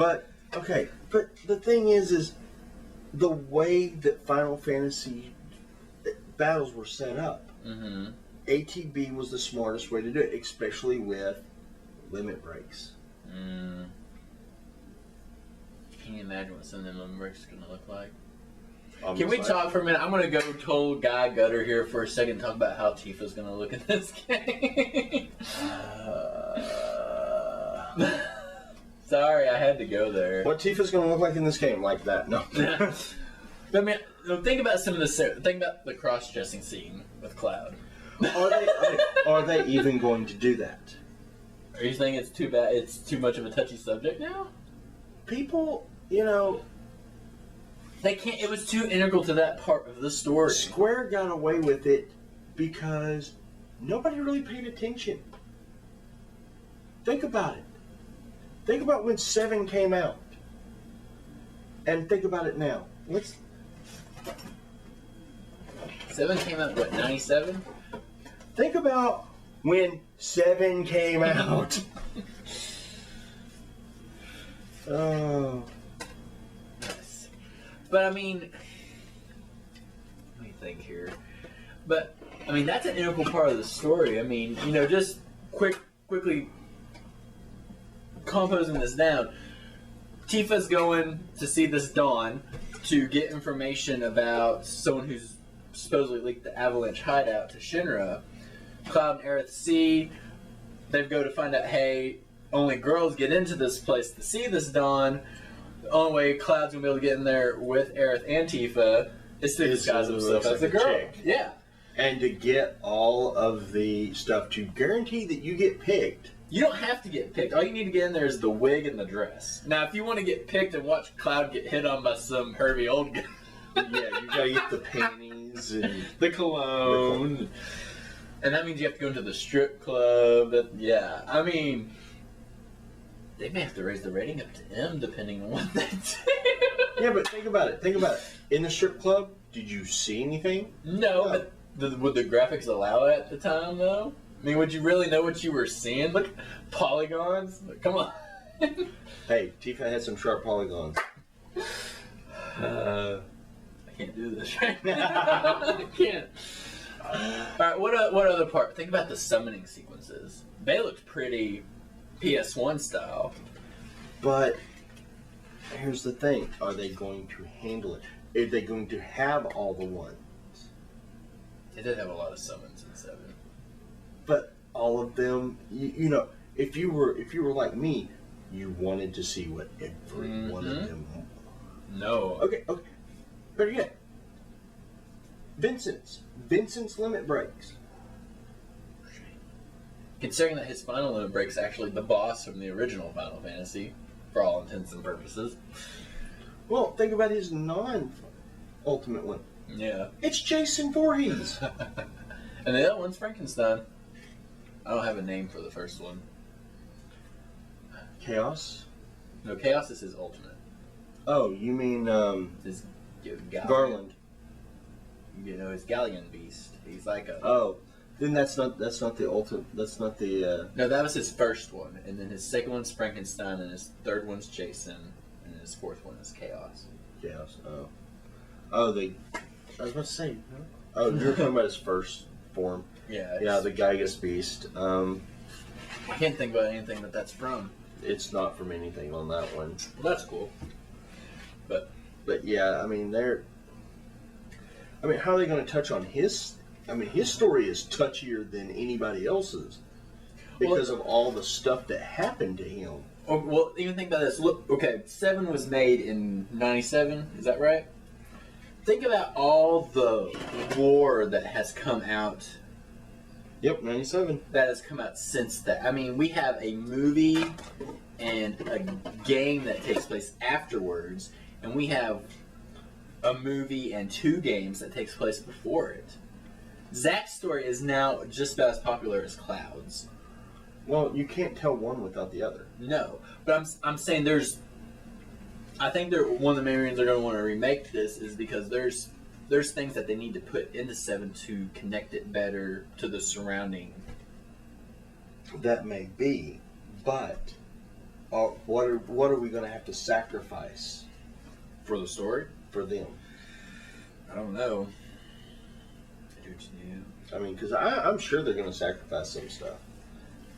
But the thing is the way that Final Fantasy battles were set up. Mm-hmm. ATB was the smartest way to do it, especially with limit breaks. Mm. Can you imagine what some of them limit breaks are going to look like? Can we talk for a minute? I'm going to go total guy gutter here for a second and talk about how Tifa's going to look in this game. Sorry, I had to go there. What Tifa's going to look like in this game? Like that? No. I mean, think about some of the... Think about the cross-dressing scene with Cloud. Are they even going to do that? Are you saying it's too bad? It's too much of a touchy subject now? People, they can't. It was too integral to that part of the story. Square got away with it because nobody really paid attention. Think about it. Think about when 7 came out, and think about it now. 7 came out, what, 97? Think about when 7 came out. Oh. Yes. But I mean, let me think here. But I mean, that's an integral part of the story. I mean, just quickly composing this down. Tifa's going to see this Dawn to get information about someone who's supposedly leaked the Avalanche hideout to Shinra. Cloud and Aerith see. They go to find out, hey, only girls get into this place to see this Dawn. The only way Cloud's going to be able to get in there with Aerith and Tifa is to disguise himself as a girl. Chick. Yeah. And to get all of the stuff to guarantee that you get picked. You don't have to get picked. All you need to get in there is the wig and the dress. Now, if you want to get picked and watch Cloud get hit on by some Herbie old guy. Yeah, you gotta get the panties and the cologne. And that means you have to go into the strip club. Yeah, I mean, they may have to raise the rating up to M depending on what they do. Yeah, but think about it. In the strip club, did you see anything? No, but would the graphics allow it at the time, though? I mean, would you really know what you were seeing? Look, polygons. Come on. Hey, Tifa had some sharp polygons. I can't do this right now. I can't. Alright, what other part? Think about the summoning sequences. They looked pretty PS1 style. But here's the thing. Are they going to handle it? Are they going to have all the ones? They did have a lot of summons in 7. But all of them, if you were like me, you wanted to see what every one of them. No. Okay. Better yet, Vincent's limit breaks. Considering that his final limit break is actually the boss from the original Final Fantasy, for all intents and purposes. Well, think about his non-ultimate one. Yeah. It's Jason Voorhees. And the other one's Frankenstein. I don't have a name for the first one. Chaos? No, Chaos is his ultimate. Oh, you mean His Garland? His Galleon Beast. He's like a... Oh, then that's not the ultimate. That's not the. No, that was his first one, and then his second one's Frankenstein, and his third one's Jason, and his fourth one is Chaos. Chaos. Oh. I was about to say. Oh, you're talking about his first form. Yeah. Yeah, the Gygas Beast. I can't think about anything that's from. It's not from anything on that one. Well, that's cool. But yeah, I mean, how are they going to touch on his? I mean, his story is touchier than anybody else's because of all the stuff that happened to him. Well, even think about this. Look, okay, 7 was made in 97. Is that right? Think about all the lore that has come out. Yep, 97. That has come out since that. I mean, we have a movie and a game that takes place afterwards, and we have a movie and 2 games that takes place before it. Zack's story is now just about as popular as Cloud's. Well, you can't tell one without the other. No, but I'm saying I think one of the main reasons they're going to want to remake this is because there's things that they need to put into 7 to connect it better to the surrounding. That may be, but what are we going to have to sacrifice For the story? for them? I don't know. I mean, because I'm sure they're going to sacrifice some stuff.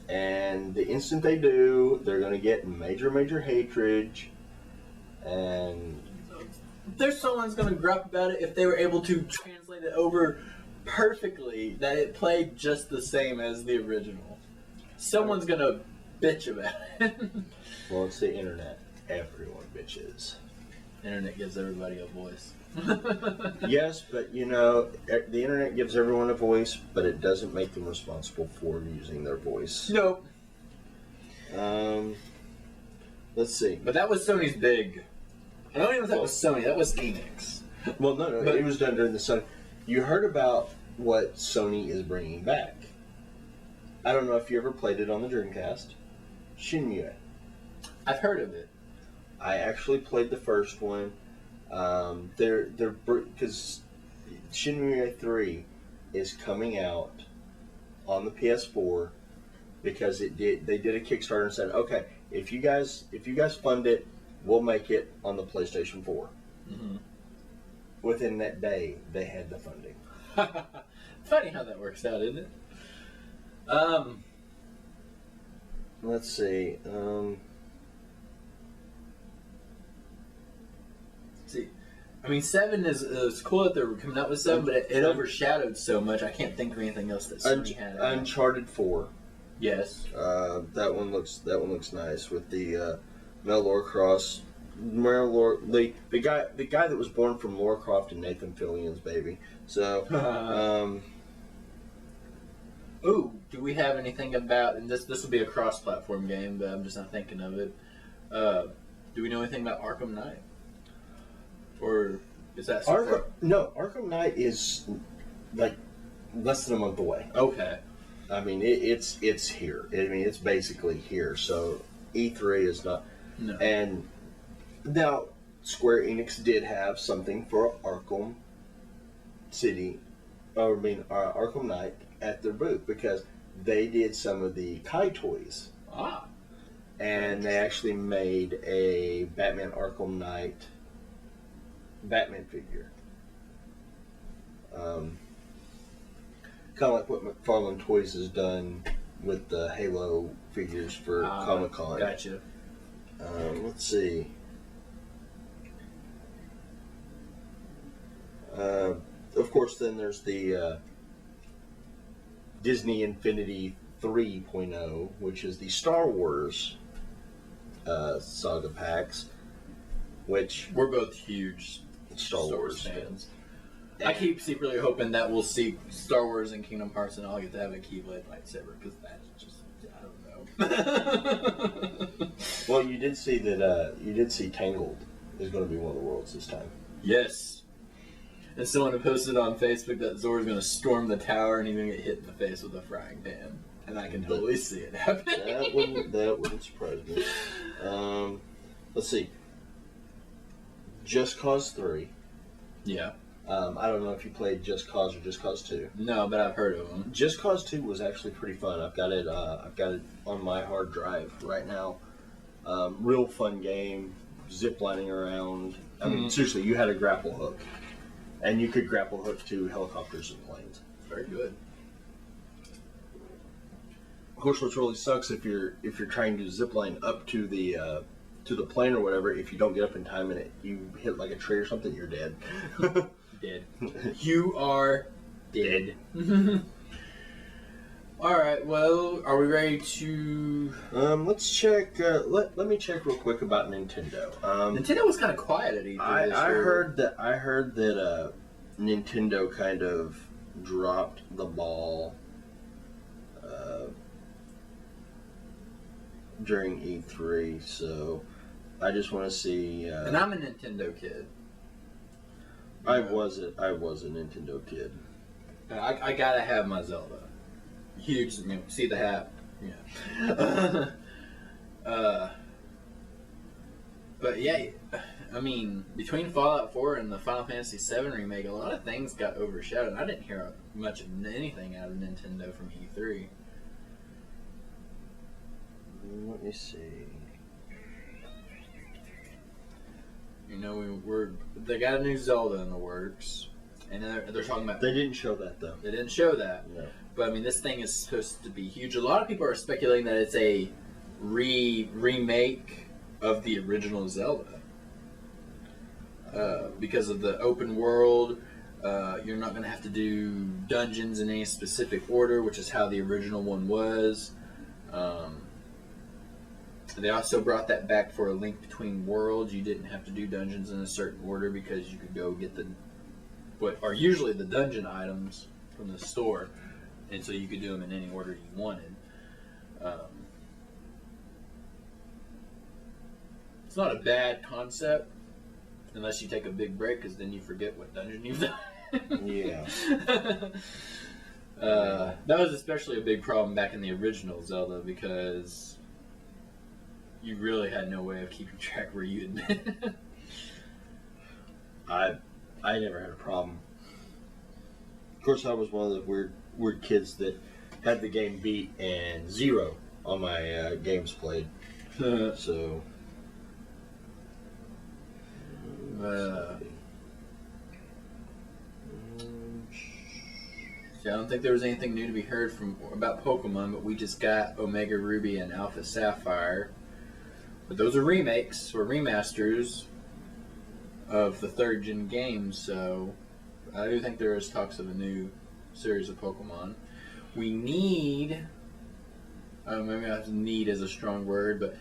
And the instant they do, they're going to get major hatred. And There's someone's going to gruff about it if they were able to translate it over perfectly, that it played just the same as the original. Someone's going to bitch about it. well, it's the internet. Everyone bitches. Internet gives everybody a voice. Yes, but the internet gives everyone a voice, but it doesn't make them responsible for using their voice. Nope. Let's see. But that was Sony's big. I don't even know if that was Sony. That was Enix. Well, no, it was done during the Sony. You heard about what Sony is bringing back. I don't know if you ever played it on the Dreamcast. Shinmue. I've heard of it. I actually played the first one. They're because Shinmue 3 is coming out on the PS4 because they did a Kickstarter and said, okay, if you guys fund it, we'll make it on the PlayStation 4. Mm-hmm. Within that day, they had the funding. Funny how that works out, isn't it? Let's see. See, I mean, 7 is cool that they're coming out with 7, but it overshadowed so much. I can't think of anything else that Sony had. Uncharted 4. Yes. That one looks nice with the Lara Croft. The guy that was born from Lara Croft and Nathan Fillion's baby. So. Ooh, do we have anything about? And this will be a cross-platform game, but I'm just not thinking of it. Do we know anything about Arkham Knight? Or is that Arkham Knight is like less than a month away. Okay. I mean, it's here. I mean, it's basically here. So E3 is not. No. And now Square Enix did have something for Arkham Knight at their booth because they did some of the Kai toys. Ah. And they actually made a Batman Arkham Knight Batman figure. Kind of like what McFarlane Toys has done with the Halo figures for Comic-Con. Gotcha. Let's see. Of course, then there's the Disney Infinity 3.0, which is the Star Wars saga packs, which we're both huge Star Wars fans. I keep secretly hoping that we'll see Star Wars and Kingdom Hearts, and I'll get to have a Keyblade lightsaber because that's just I don't know. Well, you did see that. You did see Tangled is going to be one of the worlds this time. Yes. And someone had posted on Facebook that Zora's going to storm the tower and he's going to get hit in the face with a frying pan, and I can totally see it happening. That wouldn't surprise me. Let's see. Just Cause 3. Yeah. I don't know if you played Just Cause or Just Cause 2. No, but I've heard of them. Just Cause 2 was actually pretty fun. I've got it on my hard drive right now. Real fun game. Ziplining around. I mean, seriously, you had a grapple hook, and you could grapple hook to helicopters and planes. Very good. Of course, what really sucks if you're trying to zipline up to the plane or whatever, if you don't get up in time and you hit like a tree or something, you're dead. Dead. You are dead. All right. Well, are we ready to? Let's check. Let me check real quick about Nintendo. Nintendo was kind of quiet at E3. I heard that Nintendo kind of dropped the ball during E3, so I just want to see. And I'm a Nintendo kid. I was a Nintendo kid. I gotta have my Zelda. Huge, see the hat. Yeah. But yeah, I mean, between Fallout 4 and the Final Fantasy VII remake, a lot of things got overshadowed. I didn't hear much of anything out of Nintendo from E3. Let me see. they got a new Zelda in the works, and they're talking about. They didn't show that though. They didn't show that. No. But I mean, this thing is supposed to be huge. A lot of people are speculating that it's a remake of the original Zelda because of the open world. You're not going to have to do dungeons in any specific order, which is how the original one was. They also brought that back for A Link Between Worlds. You didn't have to do dungeons in a certain order because you could go get what are usually the dungeon items from the store, and so you could do them in any order you wanted. It's not a bad concept, unless you take a big break, because then you forget what dungeon you've done. Yeah. That was especially a big problem back in the original Zelda, because you really had no way of keeping track where you had been. I never had a problem. Of course, I was one of the weird kids that had the game beat and 0 on my games played. So. I don't think there was anything new to be heard about Pokemon, but we just got Omega Ruby and Alpha Sapphire. But those are remakes or remasters of the 3rd gen games, so I do think there is talks of a new series of Pokemon. We need, maybe not need is a strong word, but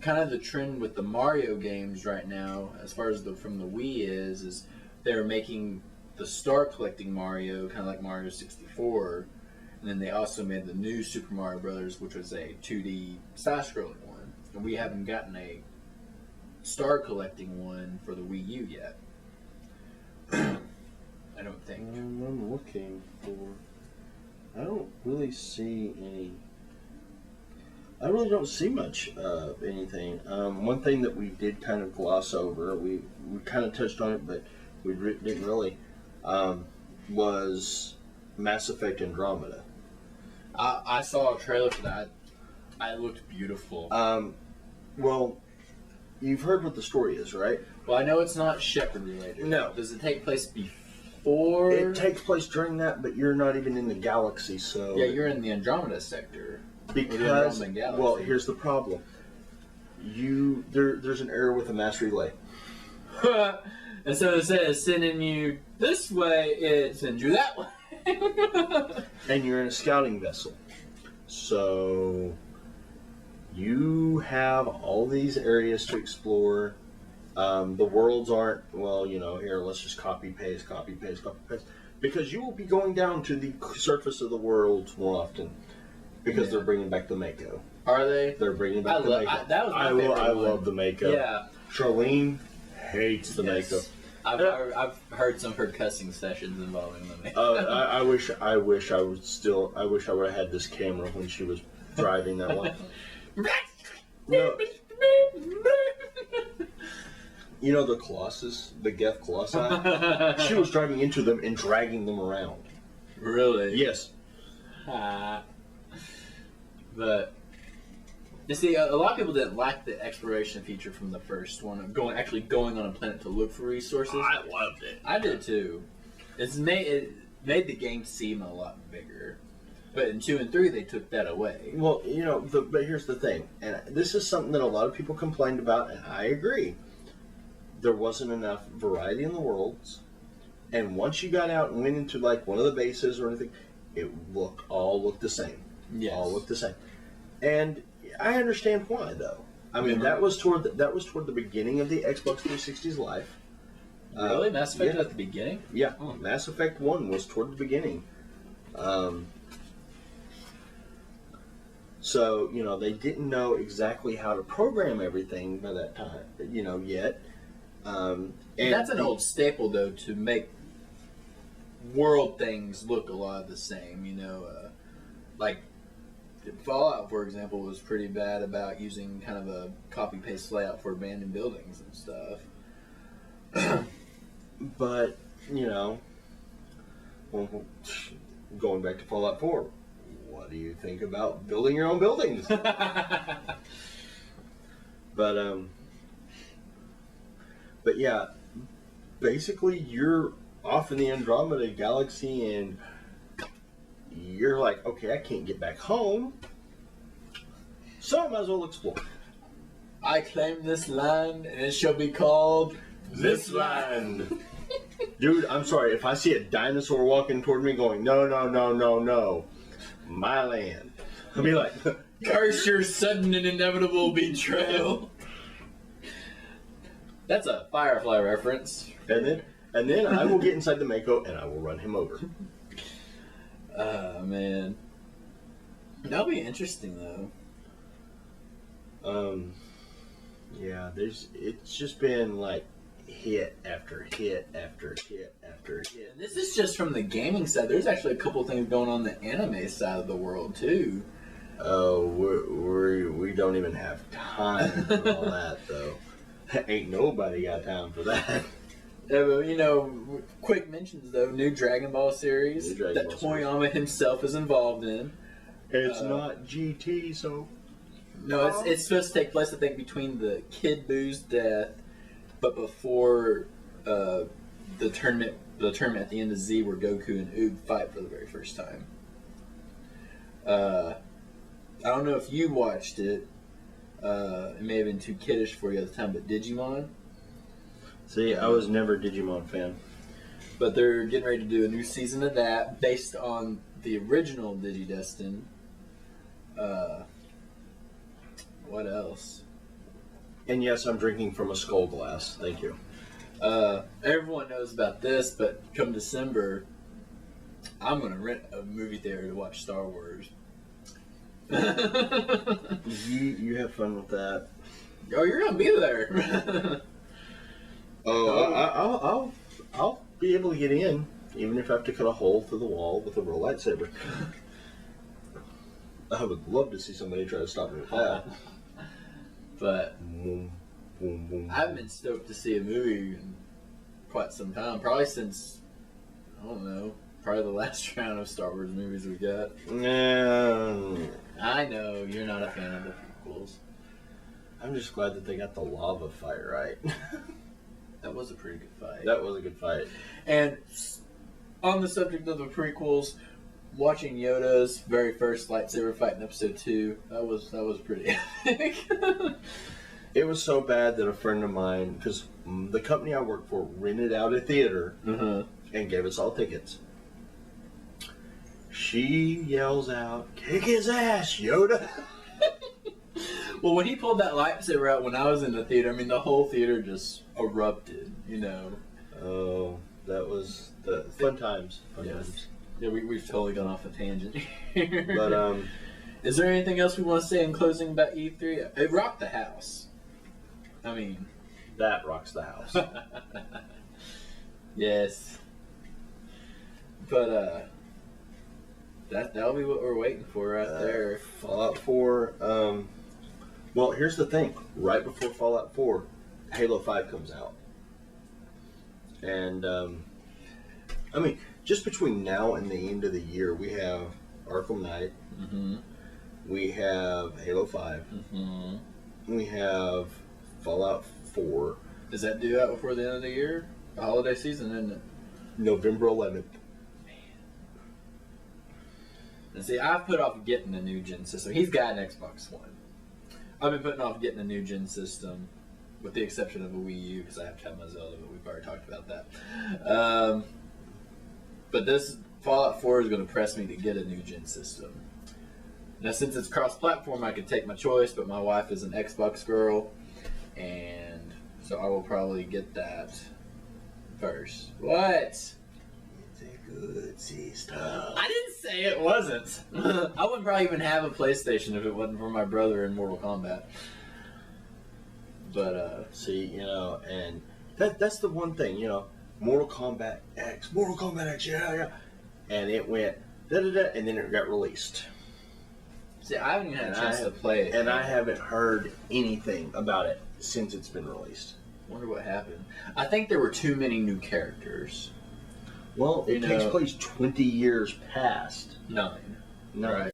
kind of the trend with the Mario games right now, as far as from the Wii is they're making the star collecting Mario kind of like Mario 64, and then they also made the new Super Mario Brothers, which was a 2D side-scrolling one, and we haven't gotten a star collecting one for the Wii U yet. I don't think. I'm looking for. I don't really see any. I really don't see much of anything. One thing that we did kind of gloss over, we kind of touched on it, but we didn't really, was Mass Effect Andromeda. I saw a trailer for that. It looked beautiful. Well, you've heard what the story is, right? Well, I know it's not Shepard related. No. Does it take place before? It takes place during that, but you're not even in the galaxy, so... Yeah, you're in the Andromeda sector. Because, well, here's the problem. There's an error with the mass relay. And so instead of sending you this way, it sends you that way. And you're in a scouting vessel. So you have all these areas to explore. The worlds aren't, well, here, let's just copy, paste. Because you will be going down to the surface of the world more often. Because they're bringing back the Mako. Are they? They're bringing back the Mako. That was my favorite I one. love the Mako. Yeah. Charlene hates the Mako. I've heard some of her cussing sessions involving the Mako. I wish I would have had this camera when she was driving that one. No. You know the Colossus, the Geth Colossi? She was driving into them and dragging them around. Really? Yes. But you see, a lot of people didn't like the exploration feature from the first one of going on a planet to look for resources. I loved it. I did too. It made the game seem a lot bigger. But in 2 and 3, they took that away. Well, but here's the thing, and this is something that a lot of people complained about, and I agree. There wasn't enough variety in the worlds, and once you got out and went into like one of the bases or anything, it all looked the same. Yes. All looked the same, and I understand why though. I mean, that was toward the beginning of the Xbox 360's life. Really, Mass Effect at the beginning? Yeah, Mass Effect 1 was toward the beginning. So they didn't know exactly how to program everything by that time. Yet. And that's an old staple, though, to make world things look a lot the same. Like Fallout, for example, was pretty bad about using kind of a copy-paste layout for abandoned buildings and stuff. But, going back to Fallout 4, what do you think about building your own buildings? But, But yeah, basically you're off in the Andromeda galaxy and you're like, okay, I can't get back home, so I might as well explore. I claim this land and it shall be called This land. Dude, I'm sorry, if I see a dinosaur walking toward me going, no, no, no, no, no, my land, I'll be like, curse your sudden and inevitable betrayal. That's a Firefly reference. and then I will get inside the Mako and I will run him over. Man. That'll be interesting, though. Yeah, it's just been like hit after hit after hit after hit. And this is just from the gaming side. There's actually a couple things going on the anime side of the world, too. Oh, we don't even have time for all that, though. Ain't nobody got time for that. Yeah, but, you know, quick mentions, though. New Dragon Ball series that Toyama himself is involved in. It's not GT, so... No, it's supposed to take place, I think, between the Kid Boo's death, but before the tournament at the end of Z, where Goku and Oob fight for the very first time. I don't know if you watched it. It may have been too kiddish for you at the time, but Digimon. See, I was never a Digimon fan. But they're getting ready to do a new season of that based on the original Digidestin. What else? And yes, I'm drinking from a skull glass. Thank you. Everyone knows about this, but come December, I'm going to rent a movie theater to watch Star Wars. You have fun with that. Oh, you're going to be there. I'll be able to get in, even if I have to cut a hole through the wall with a real lightsaber. I would love to see somebody try to stop me with that. But Boom, boom, boom, I've been stoked to see a movie in quite some time. Probably since, I don't know, probably the last round of Star Wars movies we got. I know, you're not a fan of the prequels. I'm just glad that they got the lava fight right. That was a pretty good fight. That was a good fight. And on the subject of the prequels, watching Yoda's very first lightsaber fight in episode 2, that was pretty epic. It was so bad that a friend of mine, because the company I work for rented out a theater and gave us all tickets. She yells out, "Kick his ass, Yoda!" Well, when he pulled that lightsaber out when I was in the theater, I mean, the whole theater just erupted, you know. Oh, that was the fun times. Yes. Yeah, we've totally gone off a tangent. But, is there anything else we want to say in closing about E3? It rocked the house. I mean... that rocks the house. Yes. But, that'll be what we're waiting for right there. Fallout 4, well, here's the thing. Right before Fallout 4, Halo 5 comes out. And, I mean, just between now and the end of the year, we have Arkham Knight. We have Halo 5. We have Fallout 4. Does that due out before the end of the year? The holiday season, isn't it? November 11th. And see, I've put off getting a new gen system. He's got an Xbox One. I've been putting off getting a new gen system, with the exception of a Wii U, because I have to have my Zelda, but we've already talked about that. But this Fallout 4 is going to press me to get a new gen system. Now, since it's cross-platform, I could take my choice, but my wife is an Xbox girl, and so I will probably get that first. What? It's a good system. I didn't say it wasn't. I wouldn't probably even have a PlayStation if it wasn't for my brother in Mortal Kombat. But, see, you know, and that's the one thing, you know, Mortal Kombat X, yeah. And it went da-da-da, and then it got released. See, I haven't even had a chance to play it. And I haven't heard anything about it since it's been released. Wonder what happened. I think there were too many new characters. Well, it takes place 20 years past. 9. Right.